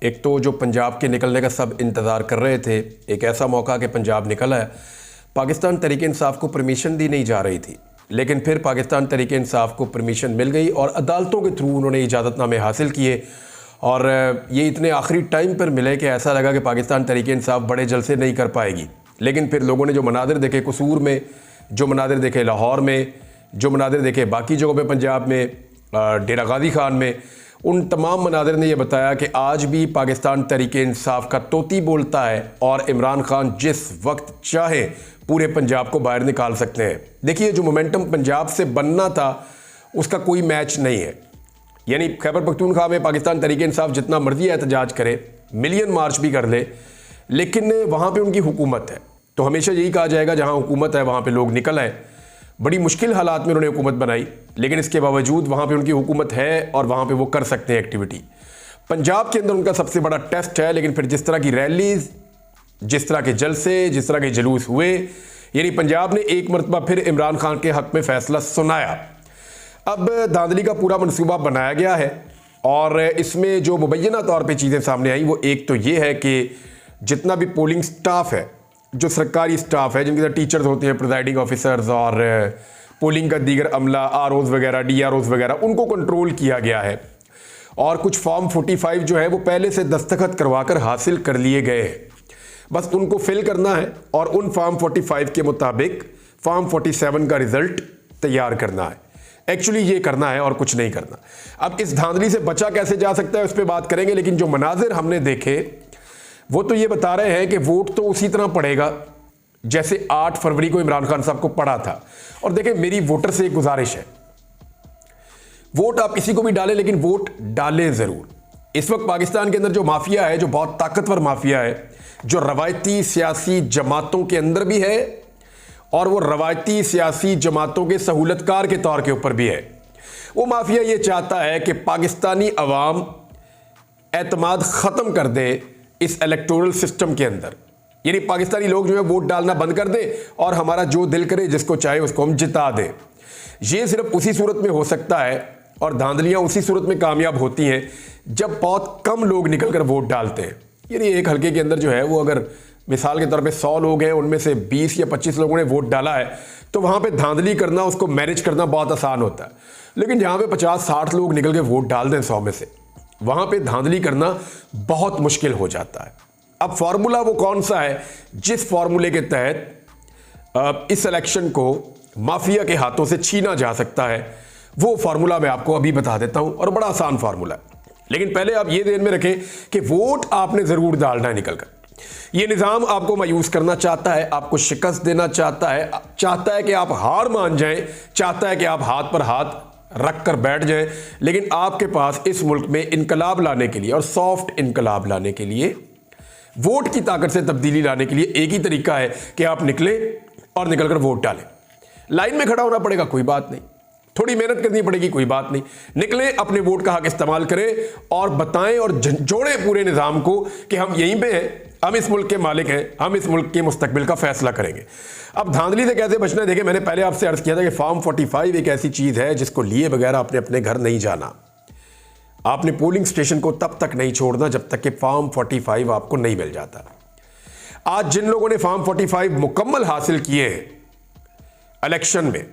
एक तो जो पंजाब के निकलने का सब इंतज़ार कर रहे थे, एक ऐसा मौका कि पंजाब निकला है। पाकिस्तान तहरीक इंसाफ को परमिशन दी नहीं जा रही थी, लेकिन फिर पाकिस्तान तहरीक इंसाफ को परमिशन मिल गई और अदालतों के थ्रू उन्होंने इजाज़तनामे हासिल किए। और ये इतने आखिरी टाइम पर मिले कि ऐसा लगा कि पाकिस्तान तहरीक इंसाफ बड़े जलसे नहीं कर पाएगी। लेकिन फिर लोगों ने जो मनादिर देखे कसूर में, जो मनादिर देखे लाहौर में, जो मनादिर देखे बाकी जगहों पे पंजाब में, डेरा गाजी खान में, उन तमाम मनादिर ने यह बताया कि आज भी पाकिस्तान तहरीक इंसाफ का तोती बोलता है और इमरान खान जिस वक्त चाहे पूरे पंजाब को बाहर निकाल सकते हैं। देखिए, जो मोमेंटम पंजाब से बनना था उसका कोई मैच नहीं है। यानी खैबर पख्तूनख्वा में पाकिस्तान तहरीक इंसाफ जितना मर्जी एहतजाज करे, मिलियन मार्च भी कर ले, लेकिन वहाँ पे उनकी हुकूमत है। तो हमेशा यही कहा जाएगा जहाँ हुकूमत है वहाँ पे लोग निकल आए। बड़ी मुश्किल हालात में उन्होंने हुकूमत बनाई, लेकिन इसके बावजूद वहाँ पे उनकी हुकूमत है और वहाँ पे वो कर सकते हैं एक्टिविटी। पंजाब के अंदर उनका सबसे बड़ा टेस्ट है, लेकिन फिर जिस तरह की रैलीज, जिस तरह के जलसे, जिस तरह के जुलूस हुए, यानी पंजाब ने एक मरतबा फिर इमरान खान के हक में फैसला सुनाया। अब धांधली का पूरा मनसूबा बनाया गया है और इसमें जो मुबैना तौर पर चीज़ें सामने आई वो एक तो ये है कि जितना भी पोलिंग स्टाफ है, जो सरकारी स्टाफ है, जिनके साथ टीचर्स होते हैं, प्रिजाइडिंग ऑफिसर्स और पोलिंग का दीगर अमला, आरओज वगैरह, डीआरओज वगैरह, उनको कंट्रोल किया गया है। और कुछ फॉर्म 45 जो है वो पहले से दस्तखत करवाकर हासिल कर लिए गए हैं, बस उनको फिल करना है और उन फॉर्म 45 के मुताबिक फॉर्म 47 का रिजल्ट तैयार करना है। एक्चुअली ये करना है और कुछ नहीं करना। अब इस धांधली से बचा कैसे जा सकता है उस पर बात करेंगे, लेकिन जो मनाजिर हमने देखे वो तो ये बता रहे हैं कि वोट तो उसी तरह पड़ेगा जैसे 8 फरवरी को इमरान खान साहब को पड़ा था। और देखें, मेरी वोटर से एक गुजारिश है, वोट आप किसी को भी डालें, लेकिन वोट डालें जरूर। इस वक्त पाकिस्तान के अंदर जो माफिया है, जो बहुत ताकतवर माफिया है, जो रवायती सियासी जमातों के अंदर भी है और वो रवायती सियासी जमातों के सहूलतकार के तौर के ऊपर भी है, वो माफिया ये चाहता है कि पाकिस्तानी अवाम एतमाद ख़त्म कर दे इस इलेक्टोरल सिस्टम के अंदर। यानी पाकिस्तानी लोग जो है वोट डालना बंद कर दें और हमारा जो दिल करे जिसको चाहे उसको हम जिता दें। ये सिर्फ उसी सूरत में हो सकता है और धांधलियां उसी सूरत में कामयाब होती हैं जब बहुत कम लोग निकल कर वोट डालते हैं। यानी एक हल्के के अंदर जो है वो अगर मिसाल के तौर पे 100 लोग हैं, उनमें से 20 या 25 लोगों ने वोट डाला है, तो वहाँ पे धांधली करना, उसको मैनेज करना बहुत आसान होता है। लेकिन जहाँ पे 50-60 लोग निकल के वोट डाल दें 100 में से, वहाँ पे धांधली करना बहुत मुश्किल हो जाता है। अब फार्मूला वो कौन सा है जिस फार्मूले के तहत इस इलेक्शन को माफिया के हाथों से छीना जा सकता है, वो फार्मूला मैं आपको अभी बता देता हूं और बड़ा आसान फार्मूला है। लेकिन पहले आप ये ध्यान में रखें कि वोट आपने जरूर डालना है निकलकर। ये निजाम आपको मायूस करना चाहता है, आपको शिकस्त देना चाहता है कि आप हार मान जाएं, चाहता है कि आप हाथ पर हाथ रख कर बैठ जाएं। लेकिन आपके पास इस मुल्क में इनकलाब लाने के लिए और सॉफ्ट इनकलाब लाने के लिए, वोट की ताकत से तब्दीली लाने के लिए एक ही तरीका है कि आप निकले और निकलकर वोट डालें। लाइन में खड़ा होना पड़ेगा, कोई बात नहीं, थोड़ी मेहनत करनी पड़ेगी, कोई बात नहीं, निकले, अपने वोट का हक इस्तेमाल करें और बताएं और जोड़ें पूरे निजाम को कि हम यहीं पे हैं, हम इस मुल्क के मालिक हैं, हम इस मुल्क के मुस्तकबिल का फैसला करेंगे। अब धांधली से कैसे बचना है, देखिए, मैंने पहले आपसे अर्ज किया था कि फॉर्म 45 एक ऐसी चीज है जिसको लिए बगैर आपने अपने घर नहीं जाना। आपने पोलिंग स्टेशन को तब तक नहीं छोड़ना जब तक कि फॉर्म 45 आपको नहीं मिल जाता। आज जिन लोगों ने फॉर्म 45 मुकम्मल हासिल किए हैं इलेक्शन में,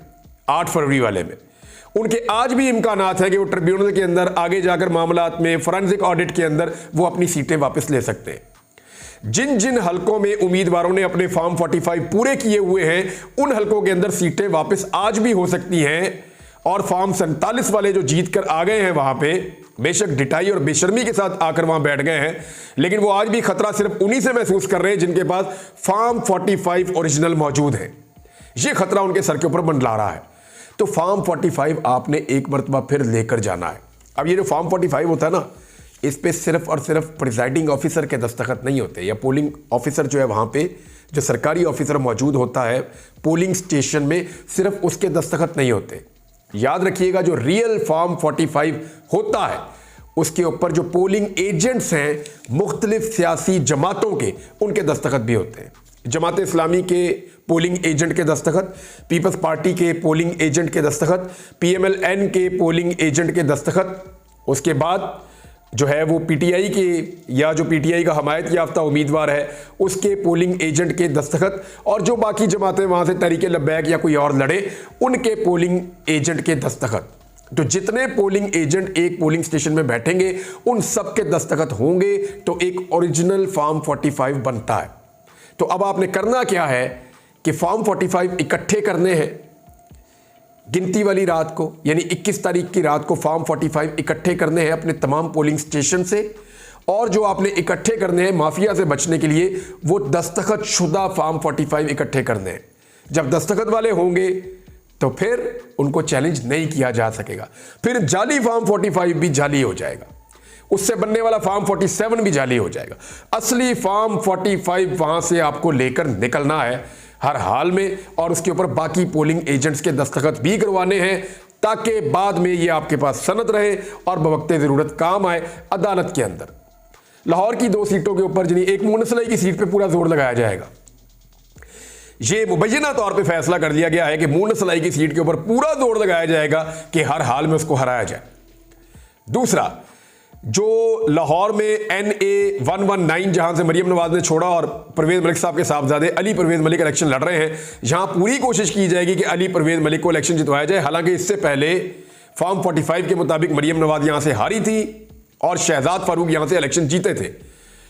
8 फरवरी वाले में, उनके आज भी इम्कानात है कि वो ट्रिब्यूनल के अंदर आगे जाकर मामलात में, फोरेंसिक ऑडिट के अंदर वो अपनी सीटें वापस ले सकते हैं। जिन जिन हलकों में उम्मीदवारों ने अपने फॉर्म 45 पूरे किए हुए हैं, उन हलकों के अंदर सीटें वापस आज भी हो सकती हैं। और फॉर्म 47 वाले जो जीत कर आ गए हैं वहां पे, बेशक डिटाई और बेशर्मी के साथ आकर वहां बैठ गए हैं, लेकिन वो आज भी खतरा सिर्फ उन्हीं से महसूस कर रहे हैं जिनके पास फॉर्म 45 ओरिजिनल मौजूद है। ये खतरा उनके सर के ऊपर मंडला रहा है। तो फॉर्म 45 आपने एक मरतबा फिर लेकर जाना है। अब ये जो फॉर्म 45 होता है ना, इस पे सिर्फ और सिर्फ प्रिजाइडिंग ऑफिसर के दस्तखत नहीं होते, या पोलिंग ऑफिसर जो है वहां पे जो सरकारी ऑफिसर मौजूद होता है पोलिंग स्टेशन में, सिर्फ उसके दस्तखत नहीं होते। याद रखिएगा, जो रियल फॉर्म 45 होता है उसके ऊपर जो पोलिंग एजेंट्स हैं मुख्तलिफ सियासी जमातों के, उनके दस्तखत भी होते हैं। जमात इस्लामी के पोलिंग एजेंट के दस्तखत, पीपल्स पार्टी के पोलिंग एजेंट के दस्तखत, PMLN के पोलिंग एजेंट के दस्तखत, उसके बाद जो है वो पीटीआई के या जो पीटीआई का हमायत याफ्ता उम्मीदवार है उसके पोलिंग एजेंट के दस्तखत, और जो बाकी जमातें वहां से तहरीके लब्बैक या कोई और लड़े उनके पोलिंग एजेंट के दस्तखत। तो जितने पोलिंग एजेंट एक पोलिंग स्टेशन में बैठेंगे उन सब के दस्तखत होंगे तो एक ओरिजिनल फॉर्म 45 बनता है। तो अब आपने करना क्या है कि फॉर्म 45 इकट्ठे करने हैं गिनती वाली रात को, यानी 21 तारीख की रात को फॉर्म 45 इकट्ठे करने हैं अपने तमाम पोलिंग स्टेशन से, और जो आपने इकट्ठे करने हैं माफिया से बचने के लिए वो दस्तखत शुदा फॉर्म 45 इकट्ठे करने हैं। जब दस्तखत वाले होंगे तो फिर उनको चैलेंज नहीं किया जा सकेगा, फिर जाली फॉर्म 45 भी जाली हो जाएगा, उससे बनने वाला फॉर्म 47 भी जाली हो जाएगा। असली फॉर्म 45 वहां से आपको लेकर निकलना है हर हाल में, और उसके ऊपर बाकी पोलिंग एजेंट्स के दस्तखत भी करवाने हैं ताकि बाद में ये आपके पास सनद रहे और बवक्ते ज़रूरत काम आए अदालत के अंदर। लाहौर की 2 सीटों के ऊपर जिन्हें एक मूनसलाई की सीट पे पूरा जोर लगाया जाएगा। ये मुबैना तौर पे फैसला कर लिया गया है कि मूनसलाई की सीट के ऊपर पूरा जोर लगाया जाएगा कि हर हाल में उसको हराया जाए। दूसरा, जो लाहौर में NA 119 जहां से मरियम नवाज ने छोड़ा और परवेज मलिक साहब के साहबजादे अली परवेज मलिक इलेक्शन लड़ रहे हैं, यहां पूरी कोशिश की जाएगी कि अली परवेज मलिक को इलेक्शन जितवाया जाए। हालांकि इससे पहले फॉर्म 45 के मुताबिक मरियम नवाज यहां से हारी थी और शहजाद फारूक यहां से इलेक्शन जीते थे,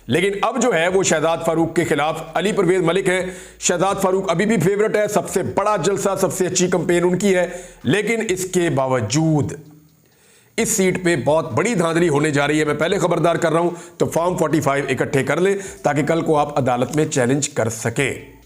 लेकिन अब जो है वो शहजाद फारूक के खिलाफ अली परवेज मलिक है। शहजाद फारूक अभी भी फेवरेट है, सबसे बड़ा जलसा, सबसे अच्छी कंपेन उनकी है, लेकिन इसके बावजूद इस सीट पे बहुत बड़ी धांधली होने जा रही है। मैं पहले खबरदार कर रहा हूं, तो फॉर्म 45 इकट्ठे कर ले ताकि कल को आप अदालत में चैलेंज कर सके।